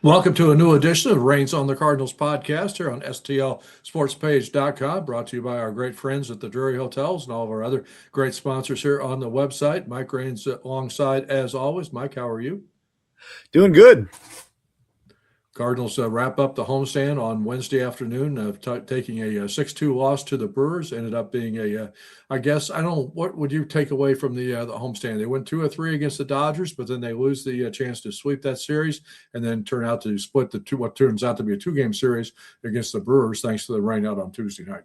Welcome to a new edition of Reigns on the Cardinals podcast here on STLSportspage.com, brought to you by our great friends at the Drury Hotels and all of our other great sponsors here on the website. Mike Reigns alongside, as always. Mike, how are you? Doing good. Cardinals wrap up the homestand on Wednesday afternoon, taking a 6-2 loss to the Brewers. Ended up being I guess, I don't know, what would you take away from the homestand? They went 2 or 3 against the Dodgers, but then they lose the chance to sweep that series and then turn out to split what turns out to be a 2-game series against the Brewers, thanks to the rain out on Tuesday night.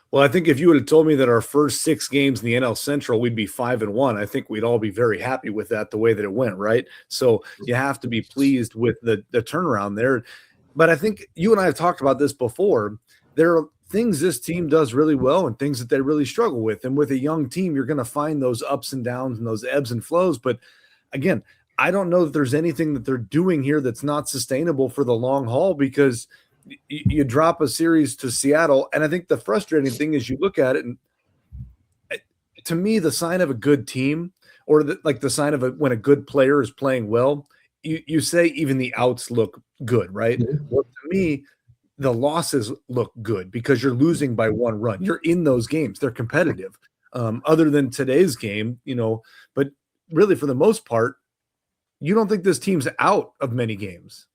Well, I think if you would have told me that our first 6 games in the NL Central, we'd be 5-1, I think we'd all be very happy with that, the way that it went, right? So you have to be pleased with the turnaround there. But I think you and I have talked about this before. There are things this team does really well and things that they really struggle with. And with a young team, you're going to find those ups and downs and those ebbs and flows. But again, I don't know that there's anything that they're doing here that's not sustainable for the long haul, because you drop a series to Seattle, and I think the frustrating thing is you look at it, and to me, the sign of a good team, or the sign of when a good player is playing well, you say even the outs look good, right? Mm-hmm. Well, to me, the losses look good because you're losing by 1 run. You're in those games; they're competitive. Other than today's game, but really for the most part, you don't think this team's out of many games.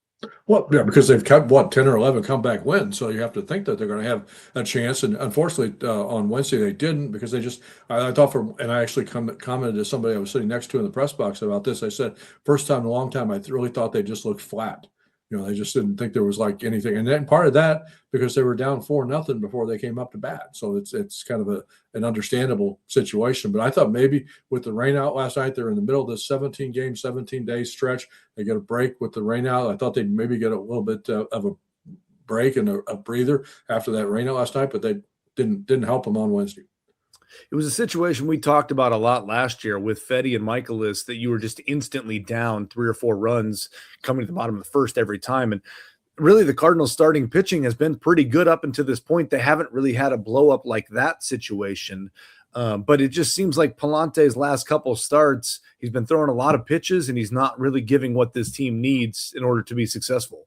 Well, yeah, because they've cut 10 or 11 comeback wins, so you have to think that they're going to have a chance. And unfortunately, on Wednesday they didn't, because they just. I thought and I actually commented to somebody I was sitting next to in the press box about this. I said, first time in a long time, I really thought they just looked flat. They just didn't think there was like anything. And then part of that because they were down 4-0 before they came up to bat. So it's kind of an understandable situation. But I thought maybe with the rain out last night, they're in the middle of this 17-game, 17-day stretch. They get a break with the rain out. I thought they'd maybe get a little bit of a break and a breather after that rain out last night, but they didn't help them on Wednesday. It was a situation we talked about a lot last year with Fedde and Michaelis, that you were just instantly down 3 or 4 runs coming to the bottom of the first every time. And really the Cardinals starting pitching has been pretty good up until this point. They haven't really had a blow up like that situation. But it just seems like Palante's last couple starts, he's been throwing a lot of pitches and he's not really giving what this team needs in order to be successful.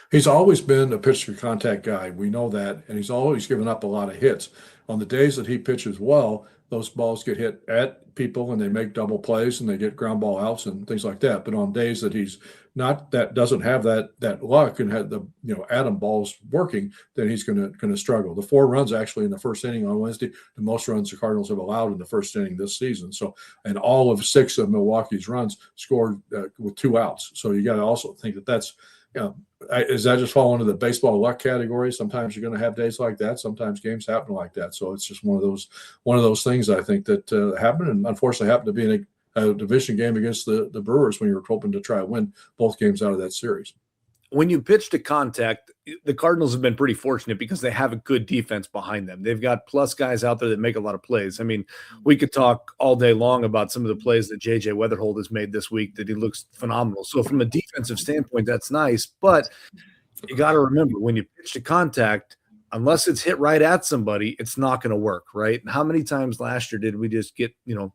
He's always been a pitch to contact guy. We know that. And he's always given up a lot of hits. On the days that he pitches well, those balls get hit at people and they make double plays and they get ground ball outs and things like that. But on days that he's not, that doesn't have that luck and had the atom balls working, then he's going to struggle. The 4 runs actually in the first inning on Wednesday, the most runs the Cardinals have allowed in the first inning this season. So, and all of 6 of Milwaukee's runs scored with 2 outs. So you got to also think that's. Does that just fall into the baseball luck category? Sometimes you're going to have days like that. Sometimes games happen like that. So it's just one of those things I think that happen, and unfortunately happened to be in a division game against the Brewers when you were hoping to try to win both games out of that series. When you pitch to contact, the Cardinals have been pretty fortunate because they have a good defense behind them. They've got plus guys out there that make a lot of plays. I mean, we could talk all day long about some of the plays that J.J. Weatherhold has made this week that he looks phenomenal. So from a defensive standpoint, that's nice. But you got to remember, when you pitch to contact, unless it's hit right at somebody, it's not going to work, right? And how many times last year did we just get,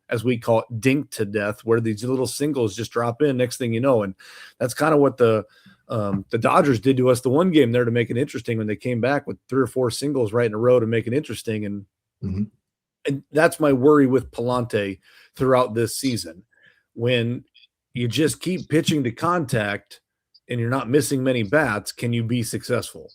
as we call it, dinked to death, where these little singles just drop in next thing you know? And that's kind of what the Dodgers did to us the one game there to make it interesting, when they came back with 3 or 4 singles right in a row to make it interesting. And, and that's my worry with Palante throughout this season. When you just keep pitching to contact and you're not missing many bats, can you be successful?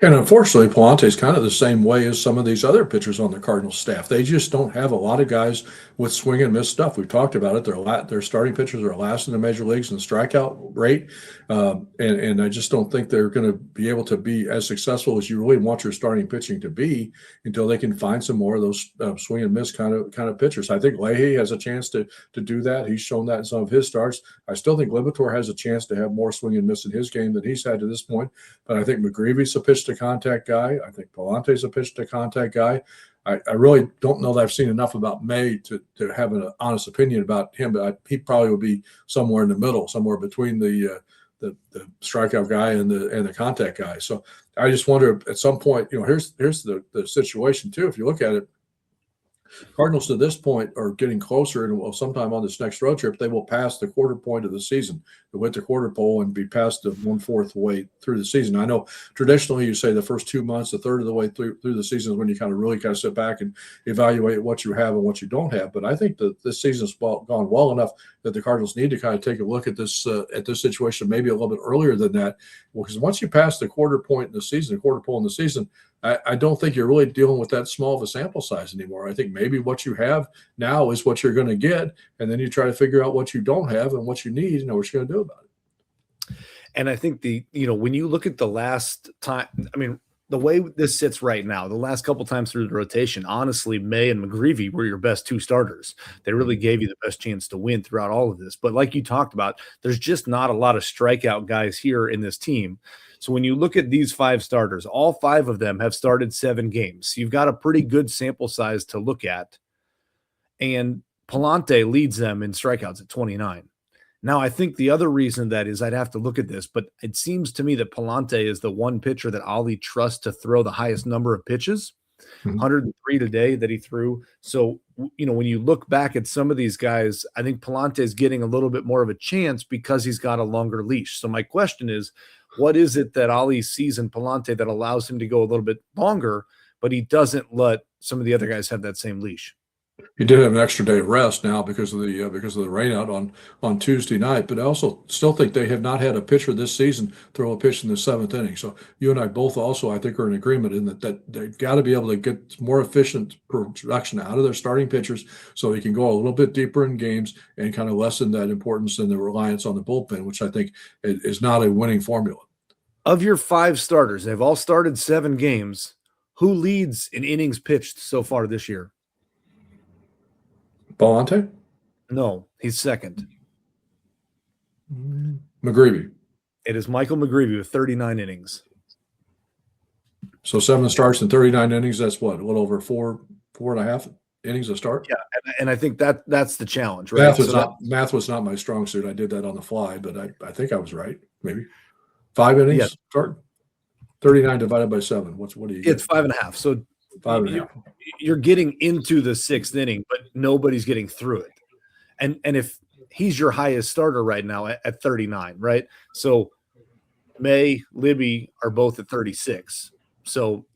And unfortunately, Palante is kind of the same way as some of these other pitchers on the Cardinals staff. They just don't have a lot of guys with swing and miss stuff. We've talked about it. Their starting pitchers are last in the major leagues in strikeout rate, and I just don't think they're going to be able to be as successful as you really want your starting pitching to be until they can find some more of those swing and miss kind of pitchers. I think Leahy has a chance to do that. He's shown that in some of his starts. I still think Libator has a chance to have more swing and miss in his game than he's had to this point. But I think McGreevy's a pitch to contact guy. I think Palante's a pitch to contact guy. I really don't know that I've seen enough about May to have an honest opinion about him, but he probably would be somewhere in the middle, somewhere between the strikeout guy and the contact guy. So I just wonder at some point, here's the situation too. If you look at it, Cardinals to this point are getting closer, and sometime on this next road trip, they will pass the quarter point of the season. hit the quarter pole and be past the 1/4 way through the season. I know traditionally you say the first 2 months, a third of the way through the season is when you really sit back and evaluate what you have and what you don't have. But I think that this season's gone well enough that the Cardinals need to kind of take a look at this situation maybe a little bit earlier than that. Because once you pass the quarter pole in the season, I don't think you're really dealing with that small of a sample size anymore. I think maybe what you have now is what you're going to get, and then you try to figure out what you don't have and what you need and what you're going to do about it. And I think when you look at the last time, I mean, the way this sits right now, the last couple times through the rotation, honestly, May and McGreevy were your best two starters. They really gave you the best chance to win throughout all of this. But like you talked about, there's just not a lot of strikeout guys here in this team. So when you look at these 5 starters, all 5 of them have started 7 games. You've got a pretty good sample size to look at. And Palante leads them in strikeouts at 29. Now, I think the other reason that is I'd have to look at this, but it seems to me that Palante is the one pitcher that Ollie trusts to throw the highest number of pitches, 103 today that he threw. So, when you look back at some of these guys, I think Palante is getting a little bit more of a chance because he's got a longer leash. So my question is, what is it that Ollie sees in Palante that allows him to go a little bit longer, but he doesn't let some of the other guys have that same leash? He did have an extra day of rest now because of the rainout on Tuesday night. But I also still think they have not had a pitcher this season throw a pitch in the 7th inning. So you and I both also, I think, are in agreement in that they've got to be able to get more efficient production out of their starting pitchers so they can go a little bit deeper in games and kind of lessen that importance and the reliance on the bullpen, which I think is not a winning formula. Of your 5 starters, they've all started 7 games. Who leads in innings pitched so far this year? Palante? No, he's second. McGreevy. It is Michael McGreevy with 39 innings. So 7 starts in 39 innings. That's what, a little over 4.5 innings a start? Yeah, and I think that's the challenge, right? Math was not my strong suit. I did that on the fly, but I think I was right. Maybe 5 innings start. 39 divided by 7. What do you get? It's 5.5. So 5.5. You're getting into the 6th inning, but nobody's getting through it. And if he's your highest starter right now at 39, right? So May, Libby are both at 36. So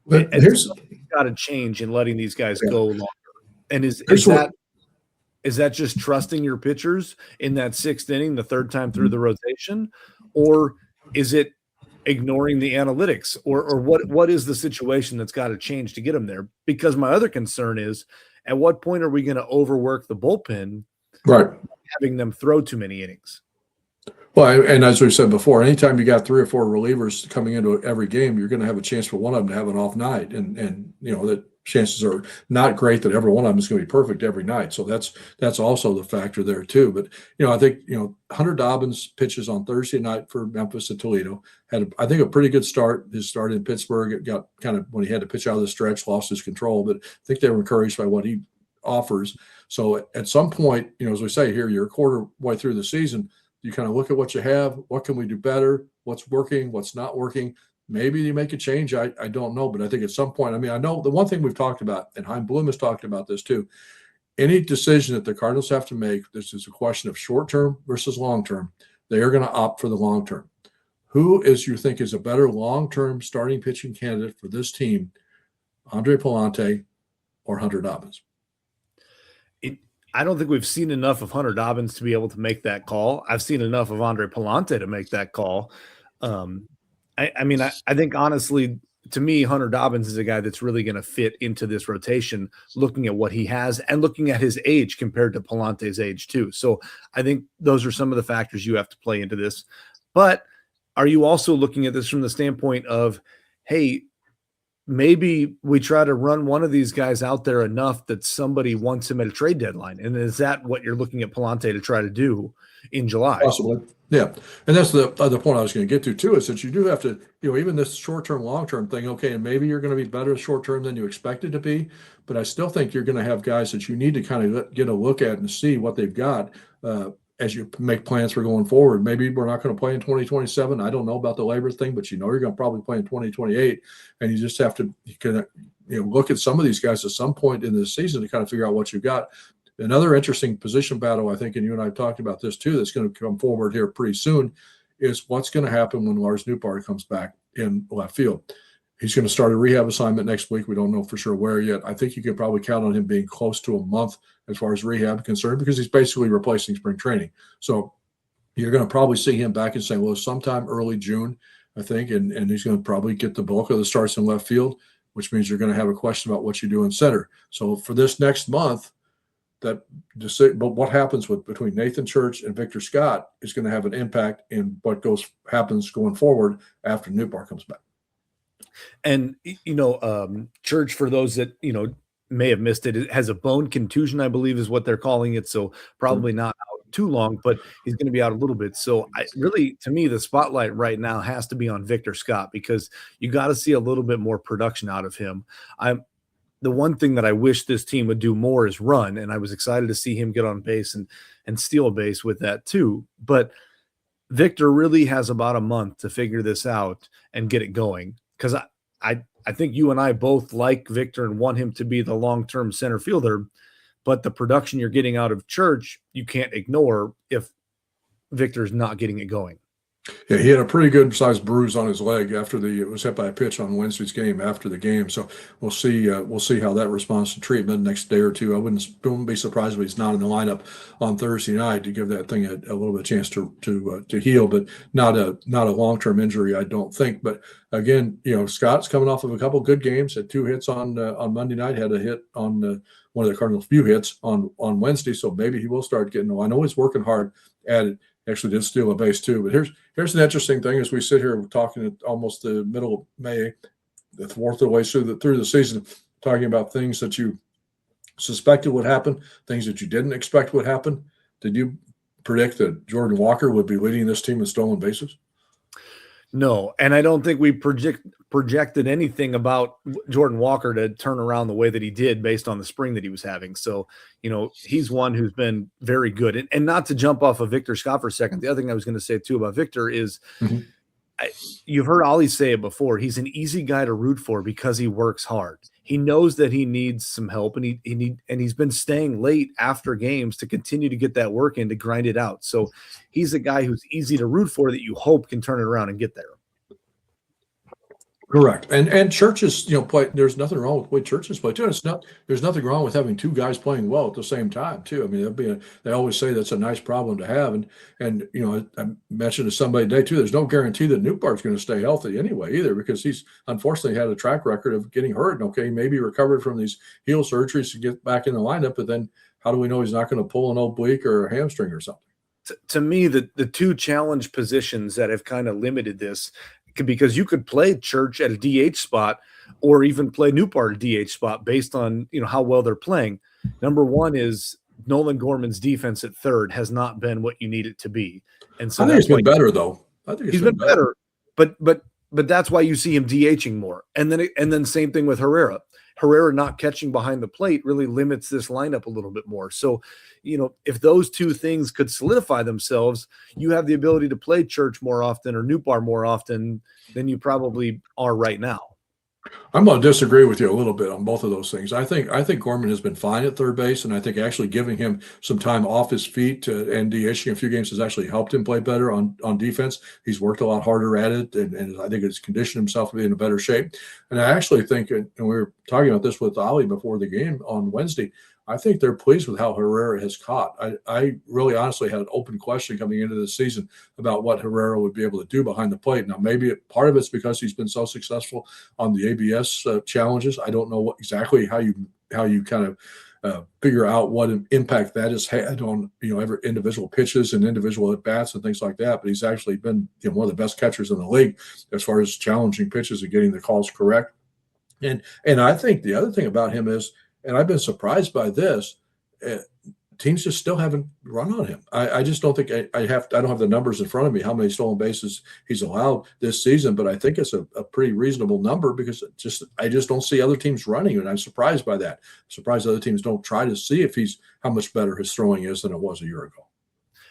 it's got to change in letting these guys go longer. And is that just trusting your pitchers in that 6th inning, the 3rd time through the rotation, or is it ignoring the analytics, or what is the situation that's got to change to get them there? Because my other concern is, at what point are we going to overwork the bullpen, right, having them throw too many innings? Well, and as we said before, anytime you got 3 or 4 relievers coming into every game, you're going to have a chance for one of them to have an off night, and that chances are not great that every one of them is going to be perfect every night. So that's also the factor there too. But I think Hunter Dobbins pitches on Thursday night for Memphis and Toledo. Had I think a pretty good start. His start in Pittsburgh, it got kind of when he had to pitch out of the stretch, lost his control. But I think they were encouraged by what he offers. So at some point, as we say here, you're a quarter way through the season. You kind of look at what you have. What can we do better? What's working? What's not working? Maybe you make a change. I don't know. But I think at some point, I know the one thing we've talked about, and Chaim Bloom has talked about this too, any decision that the Cardinals have to make, this is a question of short-term versus long-term. They are going to opt for the long-term. Who you think is a better long-term starting pitching candidate for this team, Andre Palante or Hunter Dobbins? I don't think we've seen enough of Hunter Dobbins to be able to make that call. I've seen enough of Andre Palante to make that call. I think honestly, to me, Hunter Dobbins is a guy that's really going to fit into this rotation, looking at what he has and looking at his age compared to Palante's age too. So I think those are some of the factors you have to play into this. But are you also looking at this from the standpoint of, hey, maybe we try to run one of these guys out there enough that somebody wants him at a trade deadline? And is that what you're looking at Palante to try to do in July? Possibly. Yeah. And that's the other point I was going to get to too, is that you do have to, even this short-term, long-term thing, okay, and maybe you're going to be better short-term than you expected to be, but I still think you're going to have guys that you need to kind of get a look at and see what they've got as you make plans for going forward. Maybe we're not going to play in 2027. I don't know about the labor thing, but you're going to probably play in 2028, and you just have to look at some of these guys at some point in the season to kind of figure out what you've got. Another interesting position battle, I think, and you and I have talked about this too, that's going to come forward here pretty soon, is what's going to happen when Lars Nootbaar comes back in left field. He's going to start a rehab assignment next week. We don't know for sure where yet. I think you can probably count on him being close to a month as far as rehab is concerned, because he's basically replacing spring training. So you're going to probably see him back in St. Louis sometime early June, I think, and he's going to probably get the bulk of the starts in left field, which means you're going to have a question about what you do in center. So for this next month, but what happens between Nathan Church and Victor Scott is going to have an impact in what happens going forward after Nootbaar comes back. And, Church, for those that, may have missed it has a bone contusion, I believe is what they're calling it. So probably not out too long, but he's going to be out a little bit. So to me, the spotlight right now has to be on Victor Scott, because you got to see a little bit more production out of him. The one thing that I wish this team would do more is run. And I was excited to see him get on base and steal a base with that too. But Victor really has about a month to figure this out and get it going. Because I think you and I both like Victor and want him to be the long-term center fielder, but the production you're getting out of Church, you can't ignore if Victor's not getting it going. Yeah, he had a pretty good sized bruise on his leg after it was hit by a pitch on Wednesday's game after the game. So we'll see how that responds to treatment next day or two. I wouldn't be surprised if he's not in the lineup on Thursday night to give that thing a little bit of chance to heal, but not a long-term injury, I don't think. But again, Scott's coming off of a couple good games, had 2 hits on Monday night, had a hit on one of the Cardinals' few hits on Wednesday. So maybe he will start getting. I know he's working hard at it. Actually did steal a base too. But here's an interesting thing as we sit here talking at almost the middle of May, the fourth of the way through the season, talking about things that you suspected would happen, things that you didn't expect would happen. Did you predict that Jordan Walker would be leading this team in stolen bases? No, and I don't think we projected anything about Jordan Walker to turn around the way that he did based on the spring that he was having. So, he's one who's been very good. And not to jump off of Victor Scott for a second, the other thing I was going to say too about Victor is you've heard Ollie say it before. He's an easy guy to root for because he works hard. He knows that he needs some help, and he's been staying late after games to continue to get that work in to grind it out. So he's a guy who's easy to root for that you hope can turn it around and get there. Correct. And Church's, play. There's nothing wrong with the way Church's play too. There's nothing wrong with having 2 guys playing well at the same time too. I mean, they always say that's a nice problem to have. And I mentioned to somebody today too, there's no guarantee that Nootbaar's going to stay healthy anyway either, because he's unfortunately had a track record of getting hurt. And okay, maybe recovered from these heel surgeries to get back in the lineup, but then how do we know he's not going to pull an oblique or a hamstring or something? To me, the 2 challenge positions that have kind of limited this, because you could play Church at a DH spot or even play Nootbaar at a DH spot based on how well they're playing. Number one is Nolan Gorman's defense at third has not been what you need it to be, and so I think it's been better though. I think he's been better, but that's why you see him DHing more. And then same thing with Herrera. Herrera not catching behind the plate really limits this lineup a little bit more. So, if those 2 things could solidify themselves, you have the ability to play Church more often or Nootbaar more often than you probably are right now. I'm going to disagree with you a little bit on both of those things. I think Gorman has been fine at third base, and I think actually giving him some time off his feet and DHing a few games has actually helped him play better on defense. He's worked a lot harder at it, and I think it's conditioned himself to be in a better shape. And I actually think, and we were talking about this with Ollie before the game on Wednesday, I think they're pleased with how Herrera has caught. I really honestly had an open question coming into the season about what Herrera would be able to do behind the plate. Now, maybe part of it's because he's been so successful on the ABS challenges. I don't know exactly how you kind of figure out what impact that has had on every individual pitches and individual at bats and things like that. But he's actually been one of the best catchers in the league as far as challenging pitches and getting the calls correct. And I think the other thing about him is, and I've been surprised by this, teams just still haven't run on him. I just don't think I don't have the numbers in front of me how many stolen bases he's allowed this season, but I think it's a pretty reasonable number because I just don't see other teams running, and I'm surprised by that. I'm surprised other teams don't try to see how much better his throwing is than it was a year ago.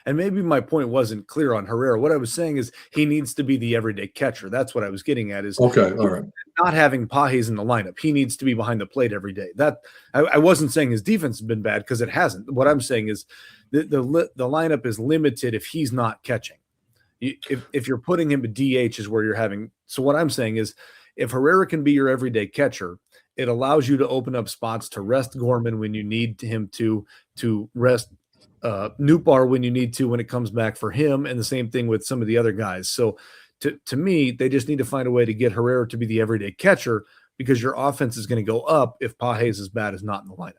And maybe my point wasn't clear on Herrera. What I was saying is he needs to be the everyday catcher. That's what I was getting at is Okay, all right. not having Pages in the lineup. He needs to be behind the plate every day. That I wasn't saying his defense has been bad because it hasn't. What I'm saying is the lineup is limited if he's not catching. If you're putting him at DH is where you're having. So what I'm saying is if Herrera can be your everyday catcher, it allows you to open up spots to rest Gorman when you need him to rest Newbar when you need to when it comes back for him, and the same thing with some of the other guys. So to me, they just need to find a way to get Herrera to be the everyday catcher because your offense is going to go up if Pages' bat is not in the lineup.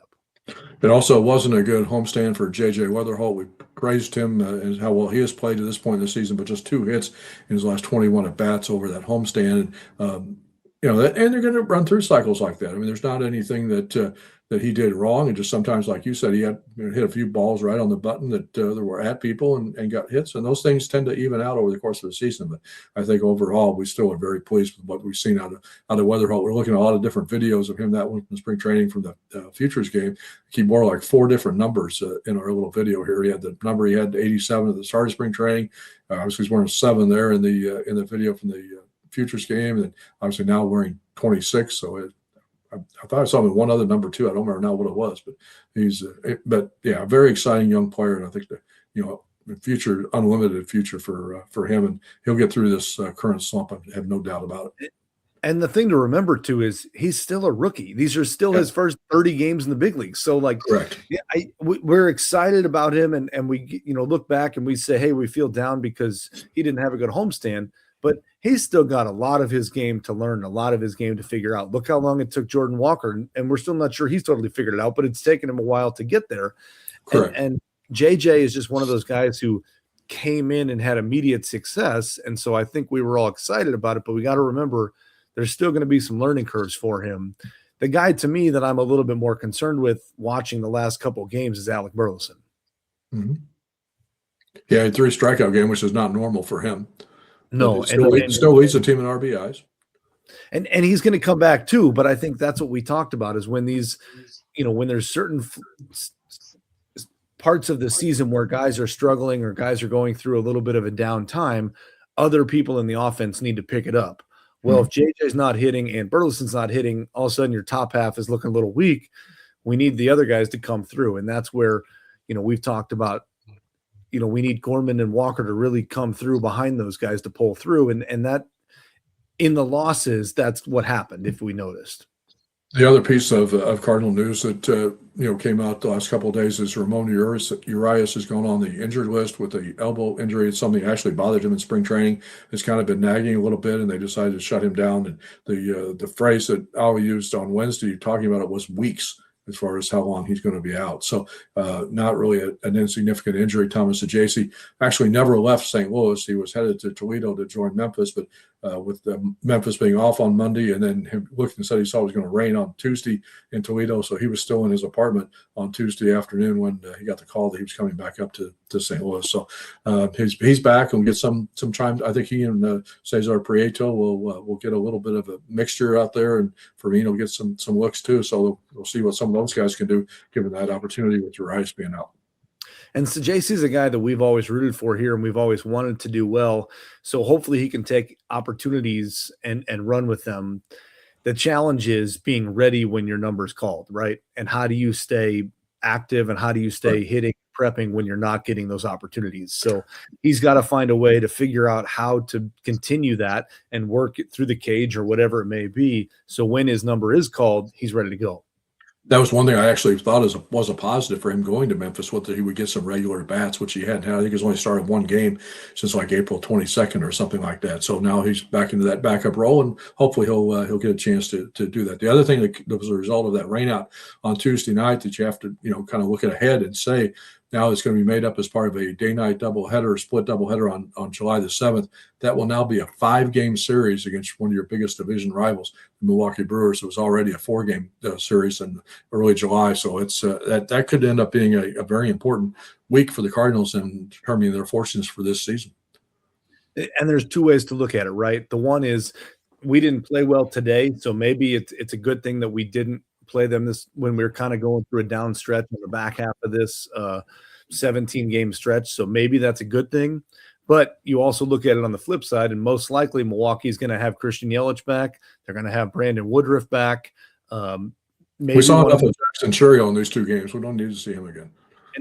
It also wasn't a good homestand for J.J. Weatherholt. We praised him and how well he has played to this point in the season, but just 2 hits in his last 21 at-bats over that homestand. And, and they're going to run through cycles like that. I mean, there's not anything that he did wrong. And just sometimes, like you said, he had hit a few balls right on the button that were at people and got hits. And those things tend to even out over the course of the season. But I think overall, we still are very pleased with what we've seen out of Weatherholt. We're looking at a lot of different videos of him, that one from spring training from the Futures game. He wore like 4 different numbers in our little video here. He had the number he had 87 at the start of spring training. Obviously, he's wearing 7 there in the video from the Futures game. And obviously now wearing 26. So I thought I saw him in one other number too. I don't remember now what it was, but a very exciting young player, and I think unlimited future for him, and he'll get through this current slump. I have no doubt about it. And the thing to remember too is he's still a rookie. These are still his first 30 games in the big leagues. So correct. Yeah, we're excited about him, and we look back and we say, hey, we feel down because he didn't have a good homestand. But he's still got a lot of his game to learn, a lot of his game to figure out. Look how long it took Jordan Walker, and we're still not sure he's totally figured it out, but it's taken him a while to get there. Correct. And JJ is just one of those guys who came in and had immediate success, and so I think we were all excited about it, but we got to remember there's still going to be some learning curves for him. The guy, to me, that I'm a little bit more concerned with watching the last couple of games is Alec Burleson. Mm-hmm. Yeah, he had 3 strikeout game, which is not normal for him. No, still leads the team in RBIs. And he's going to come back too, but I think that's what we talked about is when these, when there's certain parts of the season where guys are struggling or guys are going through a little bit of a down time, other people in the offense need to pick it up. Well, if JJ's not hitting and Burleson's not hitting, all of a sudden your top half is looking a little weak. We need the other guys to come through, and that's where, we've talked about, we need Gorman and Walker to really come through behind those guys to pull through. And that in the losses, that's what happened if we noticed. The other piece of Cardinal news that, came out the last couple of days is Ramon Urias has gone on the injured list with the elbow injury. It's something that actually bothered him in spring training. It's kind of been nagging a little bit, and they decided to shut him down. And the phrase that Al used on Wednesday talking about it was weeks as far as how long he's going to be out. So not really an insignificant injury. Thomas Ajacey actually never left St. Louis. He was headed to Toledo to join Memphis, but with Memphis being off on Monday and then him looked and said he saw it was going to rain on Tuesday in Toledo. So he was still in his apartment on Tuesday afternoon when he got the call that he was coming back up to St. Louis. So he's back and we'll get some time. I think he and Cesar Prieto will get a little bit of a mixture out there, and Firmino will get some looks too. So we'll see what some of those guys can do given that opportunity with Urias being out. And so JC's a guy that we've always rooted for here and we've always wanted to do well. So hopefully he can take opportunities and run with them. The challenge is being ready when your number's called, right? And how do you stay active and how do you stay hitting, prepping when you're not getting those opportunities? So he's got to find a way to figure out how to continue that and work it through the cage or whatever it may be. So when his number is called, he's ready to go. That was one thing I actually thought was a positive for him going to Memphis, that he would get some regular bats, which he hadn't had. I think he's only started 1 game since like April 22nd or something like that. So now he's back into that backup role, and hopefully he'll get a chance to do that. The other thing that was a result of that rainout on Tuesday night that you have to kind of look ahead and say, now it's going to be made up as part of a day-night doubleheader, split doubleheader on July the 7th. That will now be a 5-game series against one of your biggest division rivals, the Milwaukee Brewers. It was already a 4-game series in early July. So it's that could end up being a very important week for the Cardinals in determining their fortunes for this season. And there's 2 ways to look at it, right? The one is we didn't play well today, so maybe it's a good thing that we didn't play them this when we were kind of going through a down stretch in the back half of this 17-game stretch. So maybe that's a good thing. But you also look at it on the flip side, and most likely Milwaukee's going to have Christian Yelich back. They're going to have Brandon Woodruff back. We saw enough of Jackson Churio in these 2 games. We don't need to see him again.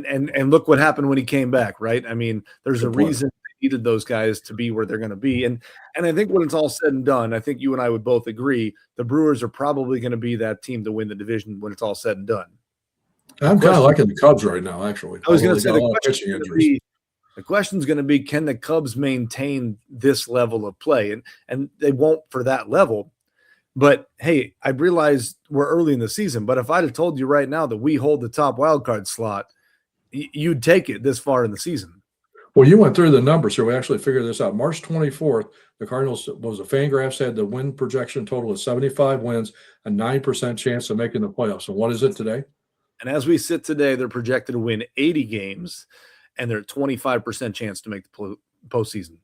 And look what happened when he came back, right? I mean, there's a reason they needed those guys to be where they're going to be. And I think when it's all said and done, I think you and I would both agree the Brewers are probably going to be that team to win the division when it's all said and done. I'm kind of liking the Cubs right now, actually. I was going to say the question's going to be, can the Cubs maintain this level of play? And they won't for that level. But, hey, I realize we're early in the season, but if I'd have told you right now that we hold the top wildcard slot, you'd take it this far in the season. Well, you went through the numbers here. We actually figured this out. March 24th, the Cardinals, the Fangraphs had the win projection total of 75 wins, a 9% chance of making the playoffs. And what is it today? And as we sit today, they're projected to win 80 games, and they're at 25% chance to make the postseason.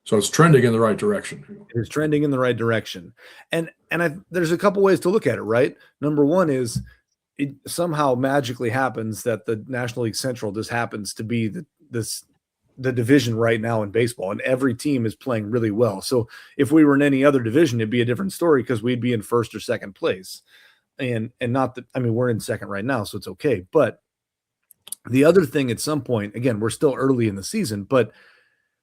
So it's trending in the right direction. It is trending in the right direction. And there's a couple ways to look at it, right? Number one is it somehow magically happens that the National League Central just happens to be the division right now in baseball, and every team is playing really well. So if we were in any other division, it'd be a different story because we'd be in first or second place. And not that, I mean, we're in second right now, so it's okay. But the other thing at some point, again, we're still early in the season, but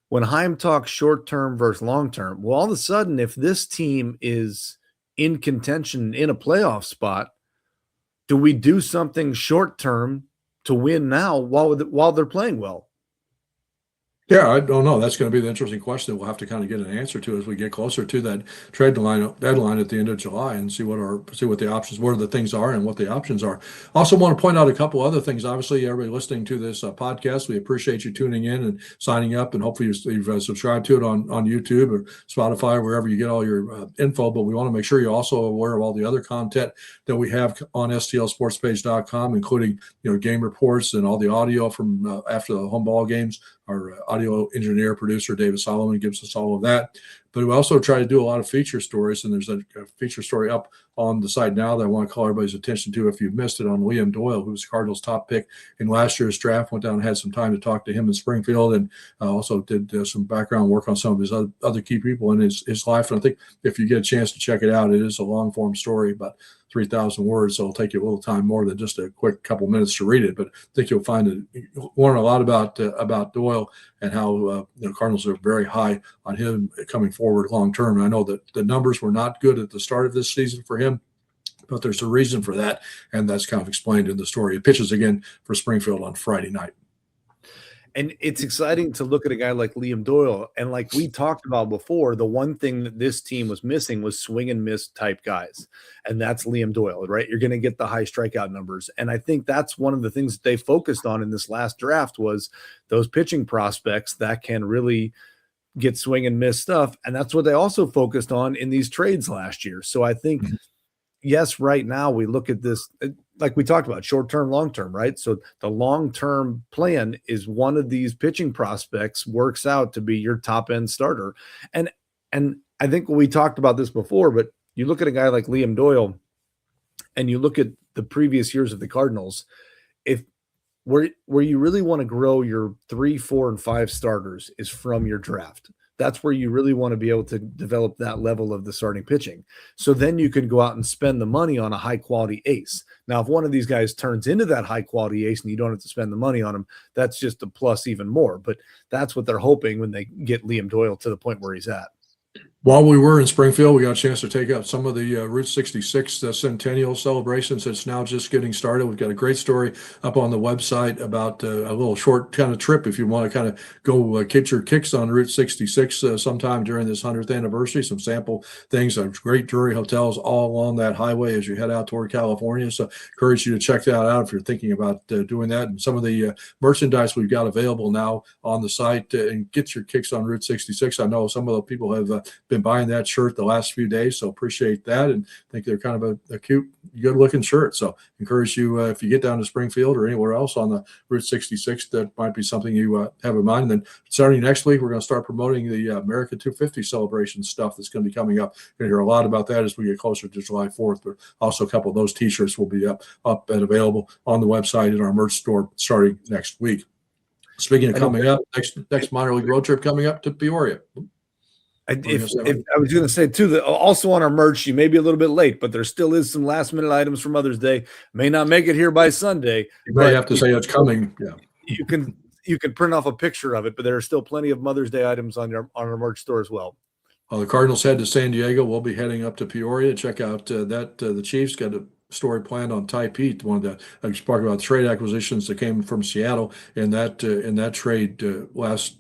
when Heim talks short-term versus long-term, well, all of a sudden, if this team is in contention in a playoff spot, do we do something short-term to win now while they're playing well? Yeah, I don't know. That's going to be the interesting question that we'll have to kind of get an answer to as we get closer to that trade deadline at the end of July and see what the options, what the things are and what the options are. Also want to point out a couple other things. Obviously, everybody listening to this podcast, we appreciate you tuning in and signing up, and hopefully you've subscribed to it on YouTube or Spotify or wherever you get all your info. But we want to make sure you're also aware of all the other content that we have on stlsportspage.com, including game reports and all the audio from after the home ball games. Our audio engineer, producer, David Solomon, gives us all of that. But we also try to do a lot of feature stories, and there's a feature story up on the site now that I want to call everybody's attention to if you've missed it, on Liam Doyle, who was Cardinals' top pick in last year's draft. Went down and had some time to talk to him in Springfield, and also did some background work on some of his other key people in his life. And I think if you get a chance to check it out, it is a long-form story, about 3,000 words, so it'll take you a little time more than just a quick couple minutes to read it. But I think you'll learn a lot about Doyle and how Cardinals are very high on him coming forward long term. And I know that the numbers were not good at the start of this season for him, but there's a reason for that, and that's kind of explained in the story. It pitches again for Springfield on Friday night. And it's exciting to look at a guy like Liam Doyle. And like we talked about before, the one thing that this team was missing was swing and miss type guys. And that's Liam Doyle, right? You're going to get the high strikeout numbers. And I think that's one of the things that they focused on in this last draft was those pitching prospects that can really get swing and miss stuff. And that's what they also focused on in these trades last year. So I think, yes, right now we look at this, like we talked about, short-term, long-term, right? So the long-term plan is one of these pitching prospects works out to be your top-end starter. And I think we talked about this before, but you look at a guy like Liam Doyle and you look at the previous years of the Cardinals, if where you really want to grow your 3, 4, and 5 starters is from your draft. That's where you really want to be able to develop that level of the starting pitching. So then you can go out and spend the money on a high quality ace. Now, if one of these guys turns into that high quality ace and you don't have to spend the money on him, that's just a plus even more. But that's what they're hoping when they get Liam Doyle to the point where he's at. While we were in Springfield, we got a chance to take up some of the Route 66 centennial celebrations. It's now just getting started. We've got a great story up on the website about a little short kind of trip if you want to kind of go get your kicks on Route 66 sometime during this 100th anniversary. Some sample things, great jewelry hotels all along that highway as you head out toward California. So encourage you to check that out if you're thinking about doing that. And some of the merchandise we've got available now on the site and get your kicks on Route 66. I know some of the people have been buying that shirt the last few days, so appreciate that, and think they're kind of a cute, good-looking shirt. So encourage you, if you get down to Springfield or anywhere else on the Route 66, that might be something you have in mind. And then starting next week, we're going to start promoting the America 250 celebration stuff that's going to be coming up. You're going to hear a lot about that as we get closer to July 4th, but also a couple of those T-shirts will be up and available on the website in our merch store starting next week. Speaking of coming up, next minor league road trip coming up to Peoria. I was going to say too that also on our merch, you may be a little bit late, but there still is some last minute items for Mother's Day. May not make it here by Sunday. You may have to say it's coming. Yeah, you can print off a picture of it, but there are still plenty of Mother's Day items on our merch store as well. The Cardinals head to San Diego. We'll be heading up to Peoria. Check out the Chiefs got a story planned on Ty Pete, one of the I spoke about trade acquisitions that came from Seattle in that trade last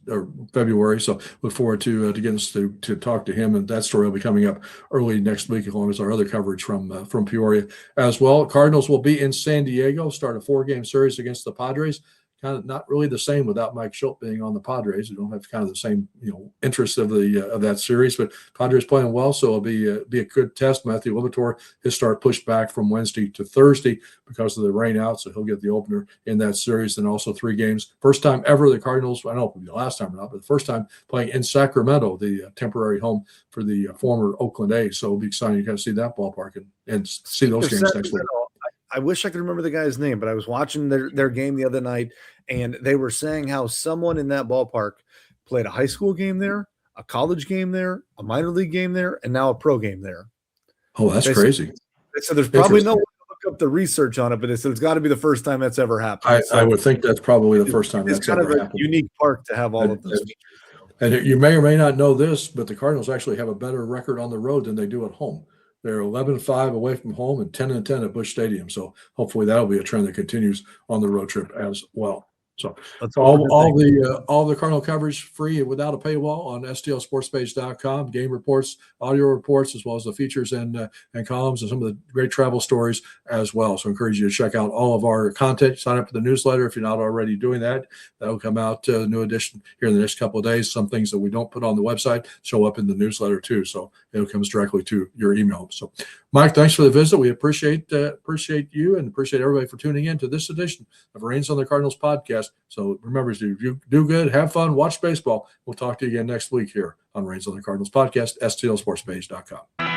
February. So look forward to getting us to talk to him, and that story will be coming up early next week, along as our other coverage from Peoria as well. Cardinals will be in San Diego, start a 4-game series against the Padres. Kind of not really the same without Mike Schultz being on the Padres. We don't have kind of the same interest of that series, but Padres playing well, so it'll be a good test. Matthew Liberatore, his start pushed back from Wednesday to Thursday because of the rain out, so he'll get the opener in that series. And also 3 games, first time ever the Cardinals. I don't know if it'll be the last time or not, but the first time playing in Sacramento, the temporary home for the former Oakland A's. So it'll be exciting to kind of see that ballpark and see those games next week. I wish I could remember the guy's name, but I was watching their game the other night, and they were saying how someone in that ballpark played a high school game there, a college game there, a minor league game there, and now a pro game there. Oh, that's crazy. So there's probably no way to look up the research on it, but it's got to be the first time that's ever happened. I would think that's probably the first time that's ever happened. It's kind of a unique park to have all of those features. And you may or may not know this, but the Cardinals actually have a better record on the road than they do at home. They're 11-5 away from home and 10-10 at Busch Stadium. So hopefully that'll be a trend that continues on the road trip as well. So all the Cardinal coverage free and without a paywall on stlsportspage.com. Game reports, audio reports, as well as the features and columns and some of the great travel stories as well. So I encourage you to check out all of our content. Sign up for the newsletter if you're not already doing that. That'll come out, the new edition here in the next couple of days. Some things that we don't put on the website show up in the newsletter too. So it comes directly to your email. So Mike, thanks for the visit. We appreciate you and appreciate everybody for tuning in to this edition of Reigns on the Cardinals podcast. So remember, do good, have fun, watch baseball. We'll talk to you again next week here on Reigns on the Cardinals podcast, stlsportspage.com.